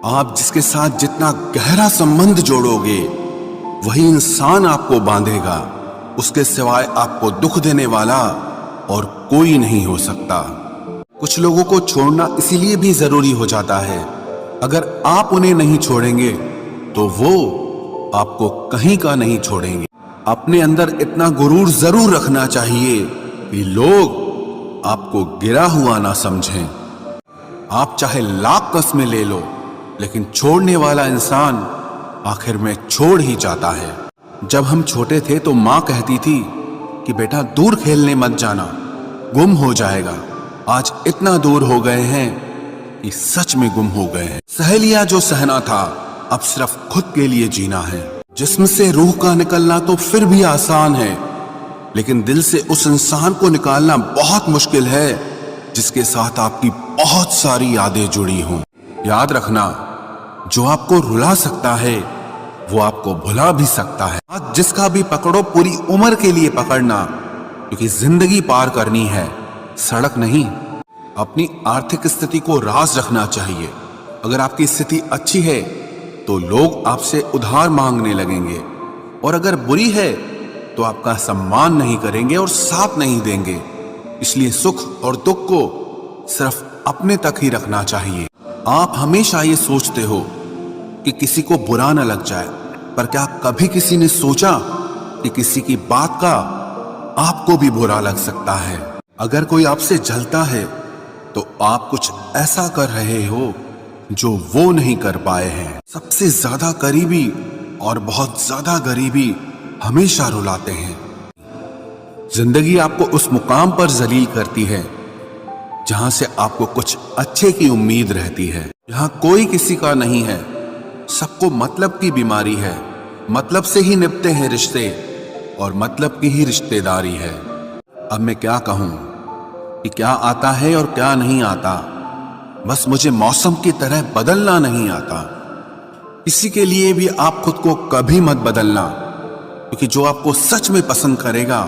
آپ جس کے ساتھ جتنا گہرا संबंध जोड़ोगे वही इंसान आपको बांधेगा। उसके सिवाय आपको दुख देने वाला और कोई नहीं हो सकता। कुछ लोगों को छोड़ना इसीलिए भी जरूरी हो जाता है, अगर आप उन्हें नहीं छोड़ेंगे तो वो आपको कहीं का नहीं छोड़ेंगे। अपने अंदर इतना गुरूर जरूर रखना चाहिए कि लोग आपको गिरा हुआ ना समझें। आप चाहे लाख कस्में ले लो, लेकिन छोड़ने वाला इंसान आखिर में छोड़ ही जाता है। जब हम छोटे थे तो माँ कहती थी कि बेटा दूर खेलने मत जाना, गुम हो जाएगा। आज इतना दूर हो गए हैं कि सच में गुम हो गए हैं। सह लिया जो सहना था, अब सिर्फ खुद के लिए जीना है। जिस्म से रूह का निकलना तो फिर भी आसान है, लेकिन दिल से उस इंसान को निकालना बहुत मुश्किल है जिसके साथ आपकी बहुत सारी यादें जुड़ी हों। याद रखना, जो आपको रुला सकता है वो आपको भुला भी सकता है। हाथ जिसका भी पकड़ो पूरी उम्र के लिए पकड़ना, क्योंकि जिंदगी पार करनी है, सड़क नहीं। अपनी आर्थिक स्थिति को राज रखना चाहिए। अगर आपकी स्थिति अच्छी है तो लोग आपसे उधार मांगने लगेंगे, और अगर बुरी है तो आपका सम्मान नहीं करेंगे और साथ नहीं देंगे। इसलिए सुख और दुख को सिर्फ अपने तक ही रखना चाहिए। आप हमेशा ये सोचते हो कि किसी को बुरा न लग जाए, पर क्या कभी किसी ने सोचा कि किसी की बात का आपको भी बुरा लग सकता है? अगर कोई आपसे जलता है तो आप कुछ ऐसा कर रहे हो जो वो नहीं कर पाए हैं। सबसे ज्यादा करीबी और बहुत ज्यादा गरीबी हमेशा रुलाते हैं। जिंदगी आपको उस मुकाम पर जलील करती है जहां से आपको कुछ अच्छे की उम्मीद रहती है। यहाँ कोई किसी का नहीं है, सबको मतलब की बीमारी है। मतलब से ही निभते हैं रिश्ते, और मतलब की ही रिश्तेदारी है। अब मैं क्या कहूं कि क्या आता है और क्या नहीं आता, बस मुझे मौसम की तरह बदलना नहीं आता। किसी के लिए भी आप खुद को कभी मत बदलना, क्योंकि जो आपको सच में पसंद करेगा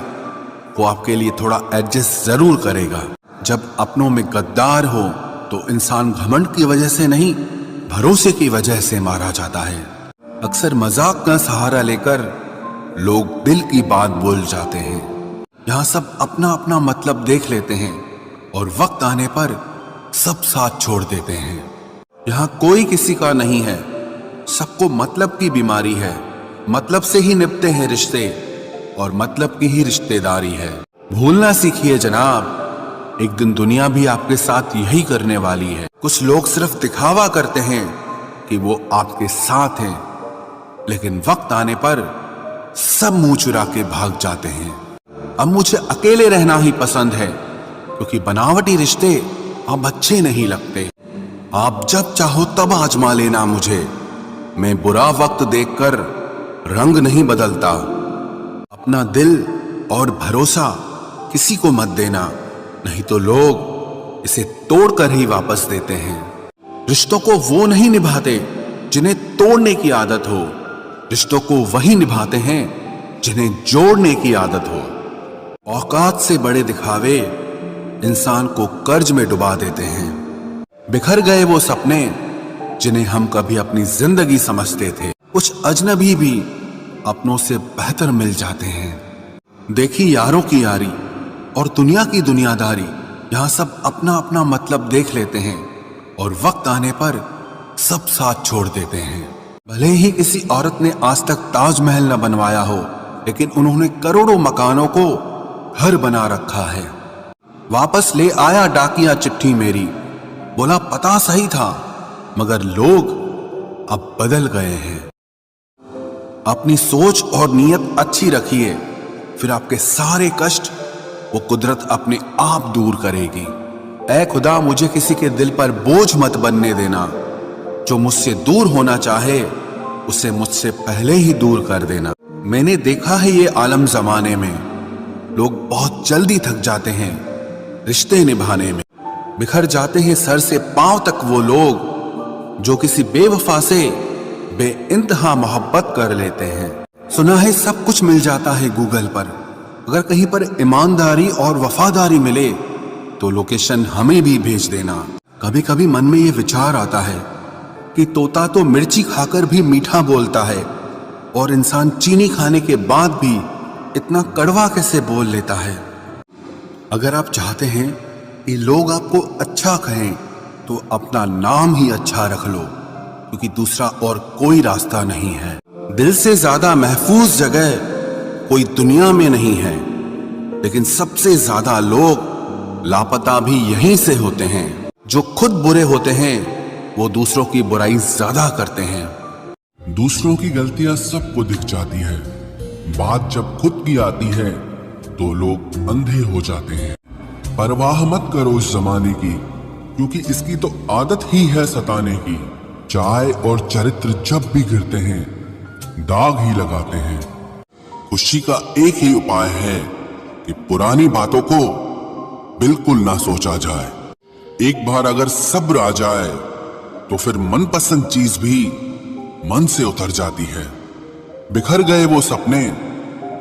वो आपके लिए थोड़ा एडजस्ट जरूर करेगा। जब अपनों में गद्दार हो तो इंसान घमंड की वजह से नहीं, भरोसे की वजह से मारा जाता है। अक्सर मजाक का सहारा लेकर लोग दिल की बात बोल जाते हैं। यहाँ सब अपना अपना मतलब देख लेते हैं और वक्त आने पर सब साथ छोड़ देते हैं। यहाँ कोई किसी का नहीं है, सबको मतलब की बीमारी है। मतलब से ही निभते हैं रिश्ते, और मतलब की ही रिश्तेदारी है। भूलना सीखिए जनाब, एक दिन दुनिया भी आपके साथ यही करने वाली है। कुछ लोग सिर्फ दिखावा करते हैं कि वो आपके साथ हैं, लेकिन वक्त आने पर सब मुंह चुरा के भाग जाते हैं। अब मुझे अकेले रहना ही पसंद है, क्योंकि बनावटी रिश्ते अब अच्छे नहीं लगते। आप जब चाहो तब आजमा लेना मुझे, मैं बुरा वक्त देखकर रंग नहीं बदलता। अपना दिल और भरोसा किसी को मत देना, नहीं तो लोग इसे तोड़कर ही वापस देते हैं। रिश्तों को वो नहीं निभाते जिन्हें तोड़ने की आदत हो, रिश्तों को वही निभाते हैं जिन्हें जोड़ने की आदत हो। औकात से बड़े दिखावे इंसान को कर्ज में डुबा देते हैं। बिखर गए वो सपने जिन्हें हम कभी अपनी जिंदगी समझते थे। कुछ अजनबी भी अपनों से बेहतर मिल जाते हैं। देखी यारों की यारी और दुनिया की दुनियादारी, यहाँ सब अपना अपना मतलब देख लेते हैं और वक्त आने पर सब साथ छोड़ देते हैं। भले ही किसी औरत ने आज तक ताजमहल न बनवाया हो, लेकिन उन्होंने करोड़ों मकानों को घर बना रखा है। वापस ले आया डाकिया चिट्ठी मेरी, बोला पता सही था मगर लोग अब बदल गए हैं। अपनी सोच और नीयत अच्छी रखिए, फिर आपके सारे कष्ट वो कुदरत अपने आप दूर करेगी। ऐ खुदा, मुझे किसी के दिल पर बोझ मत बनने देना। जो मुझसे दूर होना चाहे उसे मुझसे पहले ही दूर कर देना। मैंने देखा है ये आलम जमाने में, लोग बहुत जल्दी थक जाते हैं रिश्ते निभाने में। बिखर जाते हैं सर से पांव तक वो लोग जो किसी बेवफा से बेइंतहा मोहब्बत कर लेते हैं। सुना है सब कुछ मिल जाता है गूगल पर, अगर कहीं पर ईमानदारी और वफादारी मिले तो लोकेशन हमें भी भेज देना। कभी कभी मन में ये विचार आता है कि तोता तो मिर्ची खाकर भी मीठा बोलता है और इंसान चीनी खाने के बाद भी इतना कड़वा कैसे बोल लेता है। अगर आप चाहते हैं कि लोग आपको अच्छा कहें तो अपना नाम ही अच्छा रख लो, क्योंकि दूसरा और कोई रास्ता नहीं है। दिल से ज्यादा महफूज जगह कोई दुनिया में नहीं है, लेकिन सबसे ज्यादा लोग लापता भी यहीं से होते हैं। जो खुद बुरे होते हैं वो दूसरों की बुराई ज्यादा करते हैं। दूसरों की गलतियां सबको दिख जाती है, बात जब खुद की आती है तो लोग अंधे हो जाते हैं। परवाह मत करो इस जमाने की, क्योंकि इसकी तो आदत ही है सताने की। चाय और चरित्र जब भी गिरते हैं दाग ही लगाते हैं। खुशी का एक ही उपाय है कि पुरानी बातों को बिल्कुल ना सोचा जाए। एक बार अगर सब्र आ जाए तो फिर मनपसंद चीज भी मन से उतर जाती है। बिखर गए वो सपने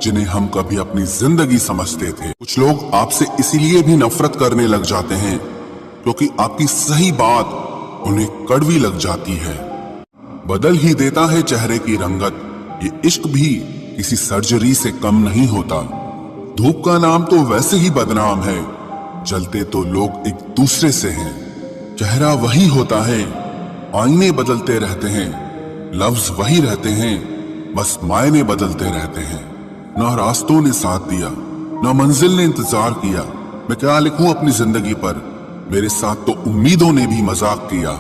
जिन्हें हम कभी अपनी जिंदगी समझते थे। कुछ लोग आपसे इसीलिए भी नफरत करने लग जाते हैं क्योंकि आपकी सही बात उन्हें कड़वी लग जाती है। बदल ही देता है चेहरे की रंगत, ये इश्क भी किसी सर्जरी से कम नहीं होता। धूप का नाम तो वैसे ही बदनाम है, जलते तो लोग एक दूसरे से हैं। चेहरा वही होता है, आईने बदलते रहते हैं, लफ्ज वही रहते हैं, बस मायने बदलते रहते हैं। ना रास्तों ने साथ दिया, ना मंजिल ने इंतजार किया। मैं क्या लिखूं अपनी जिंदगी पर, मेरे साथ तो उम्मीदों ने भी मजाक किया।